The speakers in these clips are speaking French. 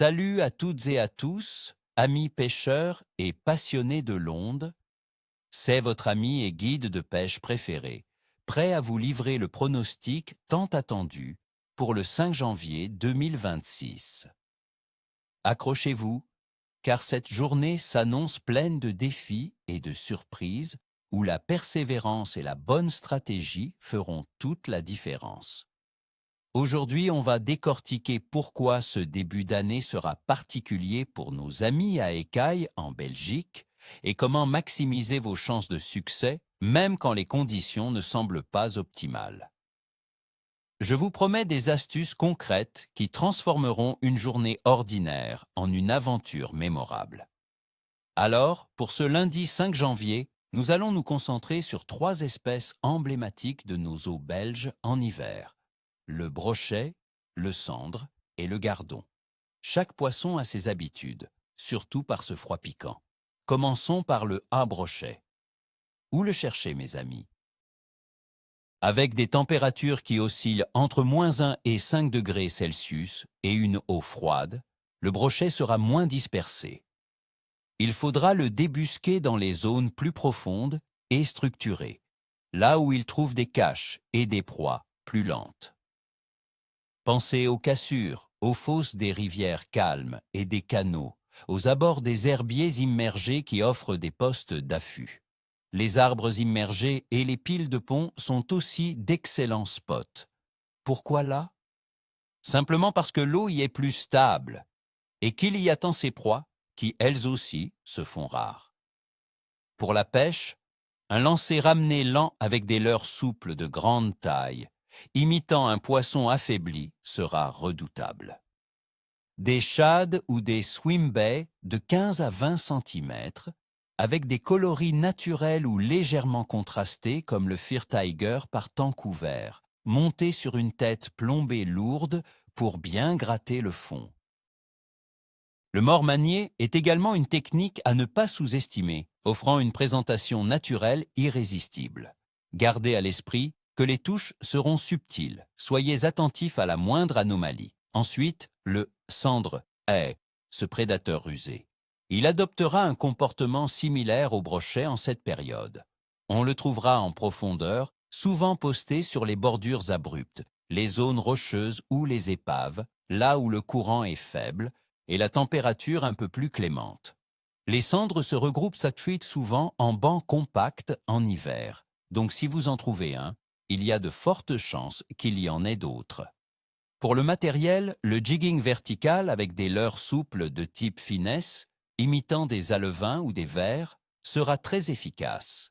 Salut à toutes et à tous, amis pêcheurs et passionnés de l'onde. C'est votre ami et guide de pêche préféré, prêt à vous livrer le pronostic tant attendu pour le 5 janvier 2026. Accrochez-vous, car cette journée s'annonce pleine de défis et de surprises où la persévérance et la bonne stratégie feront toute la différence. Aujourd'hui, on va décortiquer pourquoi ce début d'année sera particulier pour nos amis à Écailles en Belgique et comment maximiser vos chances de succès, même quand les conditions ne semblent pas optimales. Je vous promets des astuces concrètes qui transformeront une journée ordinaire en une aventure mémorable. Alors, pour ce lundi 5 janvier, nous allons nous concentrer sur 3 espèces emblématiques de nos eaux belges en hiver: le brochet, le sandre et le gardon. Chaque poisson a ses habitudes, surtout par ce froid piquant. Commençons par le brochet. Où le chercher, mes amis? Avec des températures qui oscillent entre -1 et 5 degrés Celsius et une eau froide, le brochet sera moins dispersé. Il faudra le débusquer dans les zones plus profondes et structurées, là où il trouve des caches et des proies plus lentes. Pensez aux cassures, aux fosses des rivières calmes et des canaux, aux abords des herbiers immergés qui offrent des postes d'affût. Les arbres immergés et les piles de pont sont aussi d'excellents spots. Pourquoi là? Simplement parce que l'eau y est plus stable et qu'il y attend ses proies qui, elles aussi, se font rares. Pour la pêche, un lancer ramené lent avec des leurres souples de grande taille, imitant un poisson affaibli, sera redoutable. Des shad ou des swimbaits de 15 à 20 cm, avec des coloris naturels ou légèrement contrastés comme le Fear Tiger par temps couvert, monté sur une tête plombée lourde pour bien gratter le fond. Le mort manié est également une technique à ne pas sous-estimer, offrant une présentation naturelle irrésistible. Gardez à l'esprit que les touches seront subtiles, soyez attentifs à la moindre anomalie. Ensuite, le sandre est ce prédateur rusé. Il adoptera un comportement similaire au brochet en cette période. On le trouvera en profondeur, souvent posté sur les bordures abruptes, les zones rocheuses ou les épaves, là où le courant est faible, et la température un peu plus clémente. Les cendres se regroupent souvent en bancs compacts en hiver, donc si vous en trouvez un, il y a de fortes chances qu'il y en ait d'autres. Pour le matériel, le jigging vertical avec des leurres souples de type finesse, imitant des alevins ou des vers, sera très efficace.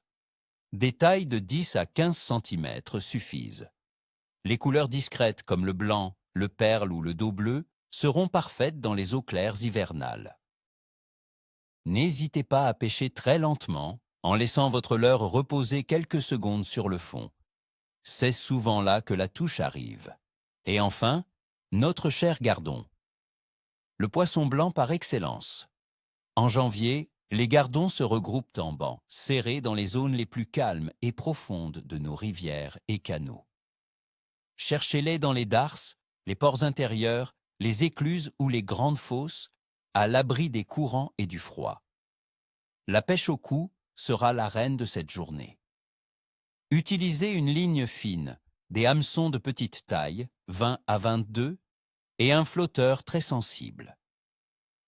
Des tailles de 10 à 15 cm suffisent. Les couleurs discrètes comme le blanc, le perle ou le dos bleu seront parfaites dans les eaux claires hivernales. N'hésitez pas à pêcher très lentement, en laissant votre leurre reposer quelques secondes sur le fond. C'est souvent là que la touche arrive. Et enfin, notre cher gardon. Le poisson blanc par excellence. En janvier, les gardons se regroupent en bancs, serrés dans les zones les plus calmes et profondes de nos rivières et canaux. Cherchez-les dans les darses, les ports intérieurs, les écluses ou les grandes fosses, à l'abri des courants et du froid. La pêche au cou sera la reine de cette journée. Utilisez une ligne fine, des hameçons de petite taille, 20 à 22, et un flotteur très sensible.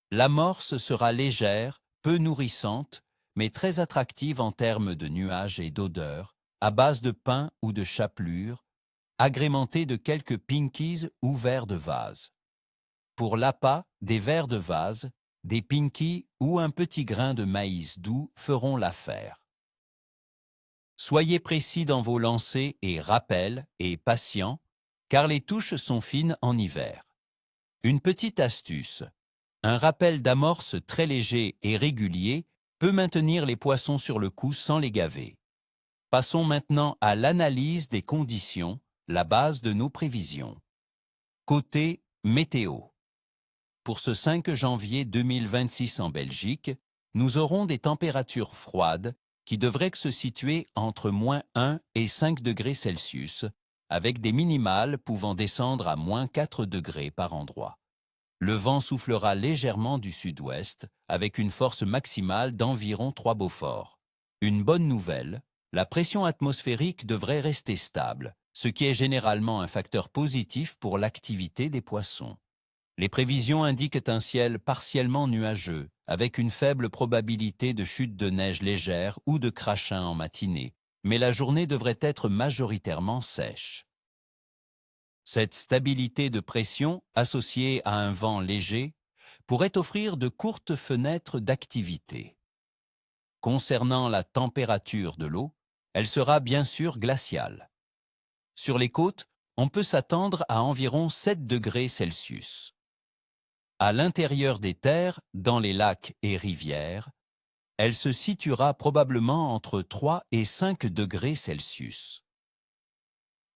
L'amorce sera légère, peu nourrissante, mais très attractive en termes de nuages et d'odeurs, à base de pin ou de chapelure, agrémentée de quelques pinkies ou verres de vase. Pour l'appât, des vers de vase, des pinkies ou un petit grain de maïs doux feront l'affaire. Soyez précis dans vos lancers et rappels et patients, car les touches sont fines en hiver. Une petite astuce. Un rappel d'amorce très léger et régulier peut maintenir les poissons sur le coup sans les gaver. Passons maintenant à l'analyse des conditions, la base de nos prévisions. Côté météo. Pour ce 5 janvier 2026 en Belgique, nous aurons des températures froides qui devraient se situer entre -1 et 5 degrés Celsius, avec des minimales pouvant descendre à -4 degrés par endroit. le vent soufflera légèrement du sud-ouest, avec une force maximale d'environ 3 Beaufort. Une bonne nouvelle, la pression atmosphérique devrait rester stable, ce qui est généralement un facteur positif pour l'activité des poissons. Les prévisions indiquent un ciel partiellement nuageux, avec une faible probabilité de chute de neige légère ou de crachin en matinée, mais la journée devrait être majoritairement sèche. Cette stabilité de pression, associée à un vent léger, pourrait offrir de courtes fenêtres d'activité. Concernant la température de l'eau, elle sera bien sûr glaciale. Sur les côtes, on peut s'attendre à environ 7 degrés Celsius. À l'intérieur des terres, dans les lacs et rivières, elle se situera probablement entre 3 et 5 degrés Celsius.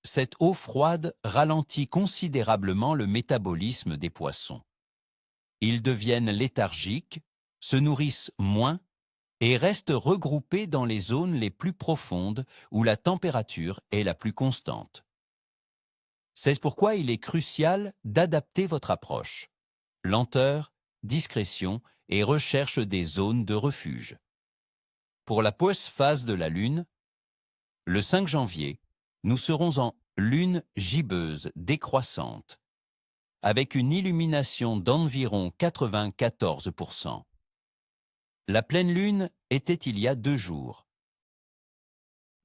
Cette eau froide ralentit considérablement le métabolisme des poissons. Ils deviennent léthargiques, se nourrissent moins et restent regroupés dans les zones les plus profondes où la température est la plus constante. C'est pourquoi il est crucial d'adapter votre approche. Lenteur, discrétion et recherche des zones de refuge. Pour la phase de la Lune, le 5 janvier, nous serons en lune gibbeuse décroissante, avec une illumination d'environ 94%. La pleine lune était il y a 2 jours.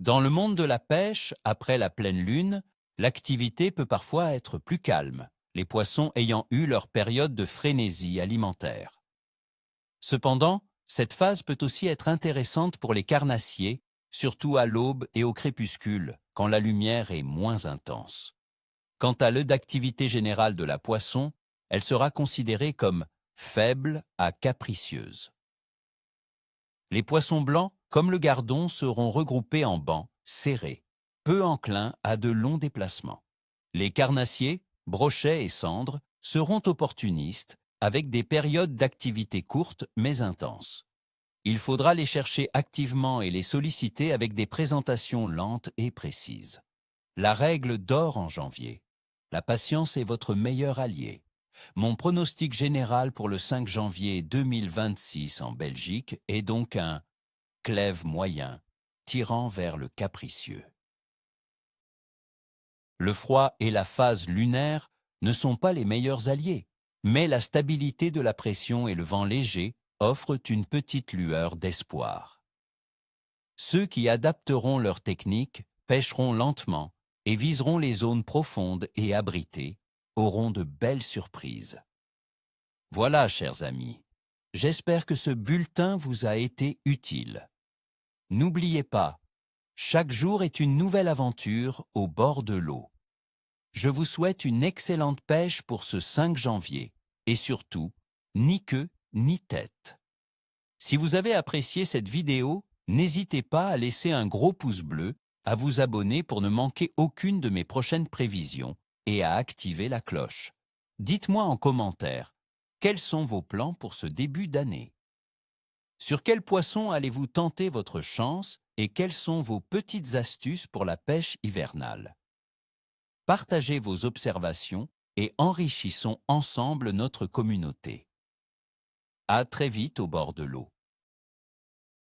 Dans le monde de la pêche, après la pleine lune, l'activité peut parfois être plus calme, les poissons ayant eu leur période de frénésie alimentaire. Cependant, cette phase peut aussi être intéressante pour les carnassiers, surtout à l'aube et au crépuscule, quand la lumière est moins intense. Quant à l'heure d'activité générale de la poisson, elle sera considérée comme faible à capricieuse. Les poissons blancs, comme le gardon, seront regroupés en bancs, serrés, peu enclins à de longs déplacements. Les carnassiers, brochets et cendres seront opportunistes, avec des périodes d'activité courtes mais intenses. Il faudra les chercher activement et les solliciter avec des présentations lentes et précises. La règle d'or en janvier. La patience est votre meilleur allié. Mon pronostic général pour le 5 janvier 2026 en Belgique est donc un clève moyen, tirant vers le capricieux. Le froid et la phase lunaire ne sont pas les meilleurs alliés, mais la stabilité de la pression et le vent léger offrent une petite lueur d'espoir. Ceux qui adapteront leur technique pêcheront lentement et viseront les zones profondes et abritées, auront de belles surprises. Voilà, chers amis, j'espère que ce bulletin vous a été utile. N'oubliez pas, chaque jour est une nouvelle aventure au bord de l'eau. Je vous souhaite une excellente pêche pour ce 5 janvier et surtout, ni queue ni tête. Si vous avez apprécié cette vidéo, n'hésitez pas à laisser un gros pouce bleu, à vous abonner pour ne manquer aucune de mes prochaines prévisions et à activer la cloche. Dites-moi en commentaire, quels sont vos plans pour ce début d'année? Sur quel poisson allez-vous tenter votre chance et quelles sont vos petites astuces pour la pêche hivernale? Partagez vos observations et enrichissons ensemble notre communauté. À très vite au bord de l'eau.